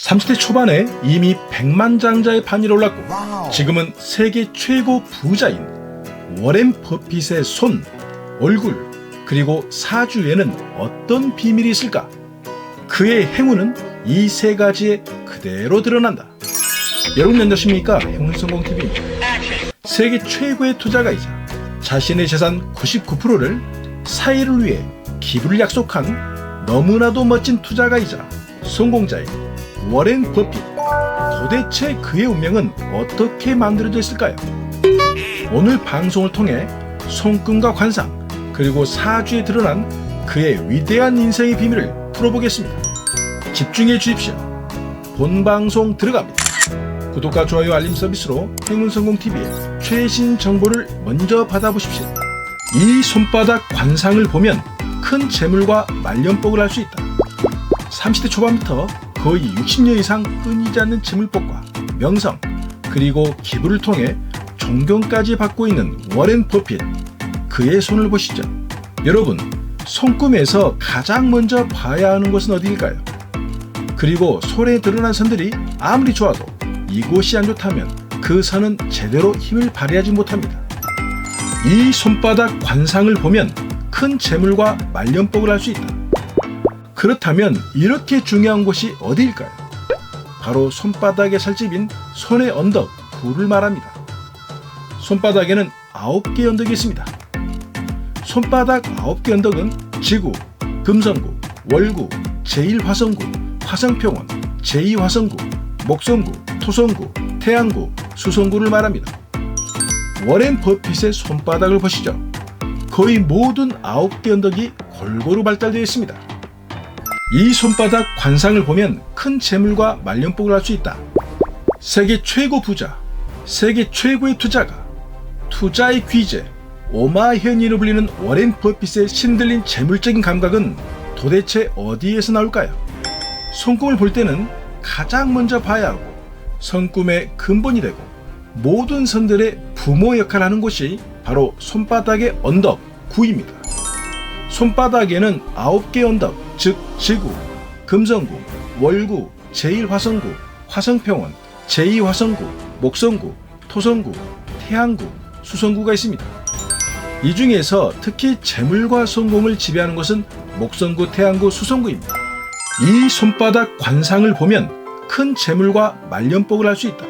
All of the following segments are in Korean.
30대 초반에 이미 백만장자의 판위를 올랐고 지금은 세계 최고 부자인 워렌 버핏의 손, 얼굴, 그리고 사주에는 어떤 비밀이 있을까? 그의 행운은 이 세 가지에 그대로 드러난다. 여러분 안녕하십니까? 행운성공TV입니다. 세계 최고의 투자가이자 자신의 재산 99%를 사회를 위해 기부를 약속한 너무나도 멋진 투자가이자 성공자인 워렌 버핏. 도대체 그의 운명은 어떻게 만들어져 있을까요? 오늘 방송을 통해 손금과 관상 그리고 사주에 드러난 그의 위대한 인생의 비밀을 풀어보겠습니다. 집중해 주십시오. 본 방송 들어갑니다. 구독과 좋아요 알림 서비스로 행운성공TV의 최신 정보를 먼저 받아보십시오. 이 손바닥 관상을 보면 큰 재물과 말년복을 할 수 있다. 30대 초반부터 거의 60년 이상 끊이지 않는 재물복과 명성 그리고 기부를 통해 존경까지 받고 있는 워렌 버핏. 그의 손을 보시죠. 여러분, 손금에서 가장 먼저 봐야 하는 곳은 어디일까요? 그리고 손에 드러난 선들이 아무리 좋아도 이곳이 안 좋다면 그 선은 제대로 힘을 발휘하지 못합니다. 이 손바닥 관상을 보면 큰 재물과 말년복을 할 수 있다. 그렇다면 이렇게 중요한 곳이 어디일까요? 바로 손바닥에 살집인 손의 언덕, 구를 말합니다. 손바닥에는 9개의 언덕이 있습니다. 손바닥 9개 언덕은 지구, 금성구, 월구, 제1화성구, 화성평원, 제2화성구, 목성구, 토성구, 태양구, 수성구를 말합니다. 워렌 버핏의 손바닥을 보시죠. 거의 모든 9개 언덕이 골고루 발달되어 있습니다. 이 손바닥 관상을 보면 큰 재물과 말년복을 할 수 있다. 세계 최고 부자, 세계 최고의 투자가, 투자의 귀재, 오마현이로 불리는 워렌 버핏의 신들린 재물적인 감각은 도대체 어디에서 나올까요? 손금을 볼 때는 가장 먼저 봐야 하고 손금의 근본이 되고 모든 선들의 부모 역할을 하는 곳이 바로 손바닥의 언덕, 구입니다. 손바닥에는 9개의 언덕, 즉 지구, 금성구, 월구, 제1화성구, 화성평원, 제2화성구, 목성구, 토성구, 태양구, 수성구가 있습니다. 이 중에서 특히 재물과 성공을 지배하는 것은 목성구, 태양구, 수성구입니다. 이 손바닥 관상을 보면 큰 재물과 말년복을 할 수 있다.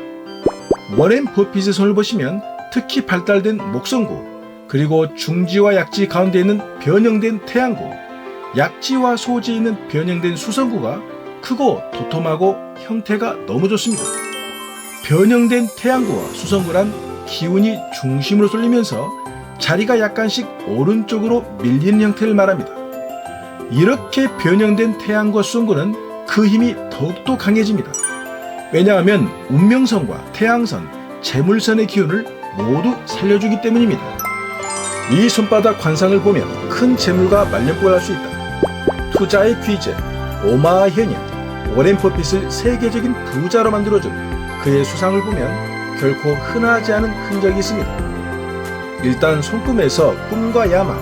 워렌 버핏의 손을 보시면 특히 발달된 목성구, 그리고 중지와 약지 가운데 있는 변형된 태양구, 약지와 소지에 있는 변형된 수성구가 크고 도톰하고 형태가 너무 좋습니다. 변형된 태양구와 수성구란 기운이 중심으로 쏠리면서 자리가 약간씩 오른쪽으로 밀리는 형태를 말합니다. 이렇게 변형된 태양과 수성구는 그 힘이 더욱더 강해집니다. 왜냐하면 운명선과 태양선, 재물선의 기운을 모두 살려주기 때문입니다. 이 손바닥 관상을 보면 큰 재물과 말년복을 할 수 있다. 투자의 귀재, 오마현이 워렌 버핏을 세계적인 부자로 만들어준 그의 수상을 보면 결코 흔하지 않은 흔적이 있습니다. 일단 손금에서 꿈과 야망,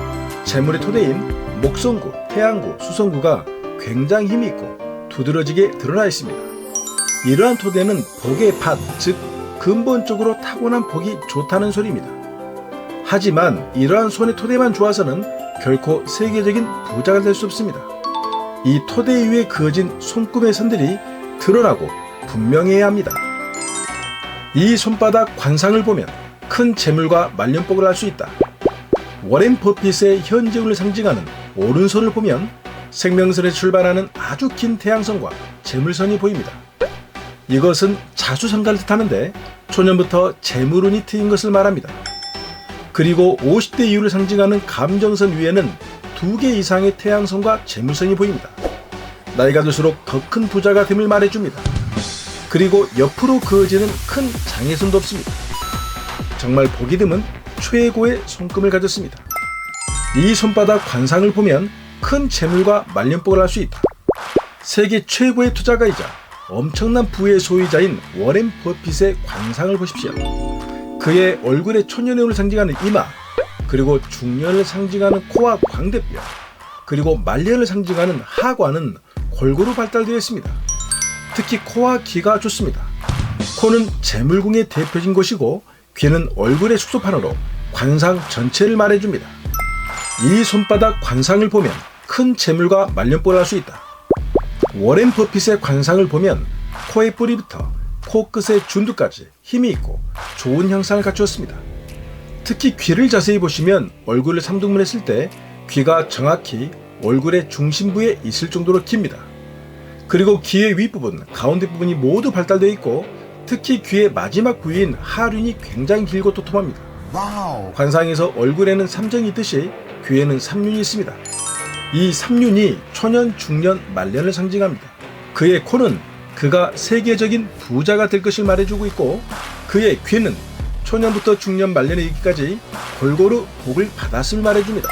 재물의 토대인 목성구, 태양구, 수성구가 굉장히 힘이 있고 두드러지게 드러나 있습니다. 이러한 토대는 복의 밭, 즉 근본적으로 타고난 복이 좋다는 소리입니다. 하지만 이러한 손의 토대만 좋아서는 결코 세계적인 부자가 될 수 없습니다. 이 토대 위에 그어진 손금의 선들이 드러나고 분명해야 합니다. 이 손바닥 관상을 보면 큰 재물과 말년복을 할 수 있다. 워렌 버핏의 현재운을 상징하는 오른손을 보면 생명선에 출발하는 아주 긴 태양선과 재물선이 보입니다. 이것은 자수성가를 뜻하는데 초년부터 재물운이 트인 것을 말합니다. 그리고 50대 이후를 상징하는 감정선 위에는 2개 이상의 태양선과 재물선이 보입니다. 나이가 들수록 더 큰 부자가 됨을 말해줍니다. 그리고 옆으로 그어지는 큰 장애선도 없습니다. 정말 보기 드문 최고의 손금을 가졌습니다. 이 손바닥 관상을 보면 큰 재물과 말년복을 할 수 있다. 세계 최고의 투자가이자 엄청난 부의 소유자인 워렌 버핏의 관상을 보십시오. 그의 얼굴의 초년의 운을 상징하는 이마, 그리고 중년을 상징하는 코와 광대뼈, 그리고 말년을 상징하는 하관은 골고루 발달되어 있습니다. 특히 코와 귀가 좋습니다. 코는 재물궁의 대표적인 곳이고 귀는 얼굴의 숙소판으로 관상 전체를 말해줍니다. 이 손바닥 관상을 보면 큰 재물과 말년보를 알 수 있다. 워렌 버핏의 관상을 보면 코의 뿌리부터 코끝의 준두까지 힘이 있고 좋은 형상을 갖추었습니다. 특히 귀를 자세히 보시면 얼굴을 3등분 했을 때 귀가 정확히 얼굴의 중심부에 있을 정도로 깁니다. 그리고 귀의 윗부분, 가운데 부분이 모두 발달되어 있고 특히 귀의 마지막 부위인 하륜이 굉장히 길고 도톰합니다. 관상에서 얼굴에는 3정이 있듯이 귀에는 3륜이 있습니다. 이 3륜이 초년, 중년, 말년을 상징합니다. 그의 코는 그가 세계적인 부자가 될 것을 말해주고 있고 그의 귀는 초년부터 중년, 말년에 이르기까지 골고루 복을 받았음을 말해줍니다.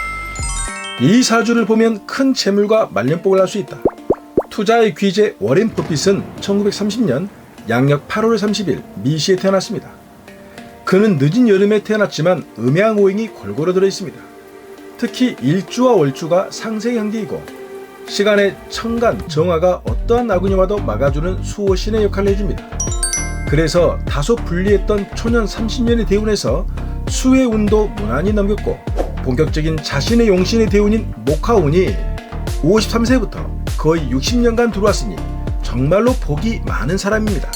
이 사주를 보면 큰 재물과 말년복을 알 수 있다. 투자의 귀재 워렌 버핏은 1930년 양력 8월 30일 미시에 태어났습니다. 그는 늦은 여름에 태어났지만 음양오행이 골고루 들어있습니다. 특히 일주와 월주가 상생의 한계이고 시간의 천간, 정화가 어떠한 나군이 와도 막아주는 수호신의 역할을 해줍니다. 그래서 다소 불리했던 초년 30년의 대운에서 수의 운도 무난히 넘겼고 본격적인 자신의 용신의 대운인 목화운이 53세부터 거의 60년간 들어왔으니 정말로 복이 많은 사람입니다.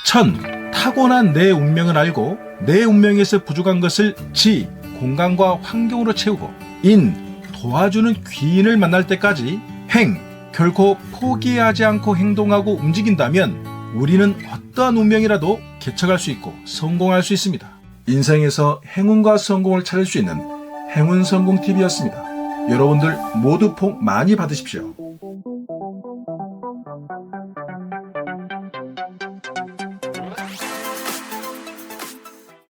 천, 타고난 내 운명을 알고 내 운명에서 부족한 것을 지, 공간과 환경으로 채우고 인, 도와주는 귀인을 만날 때까지 행, 결코 포기하지 않고 행동하고 움직인다면 우리는 어떠한 운명이라도 개척할 수 있고 성공할 수 있습니다. 인생에서 행운과 성공을 찾을 수 있는 행운성공TV였습니다. 여러분들 모두 복 많이 받으십시오.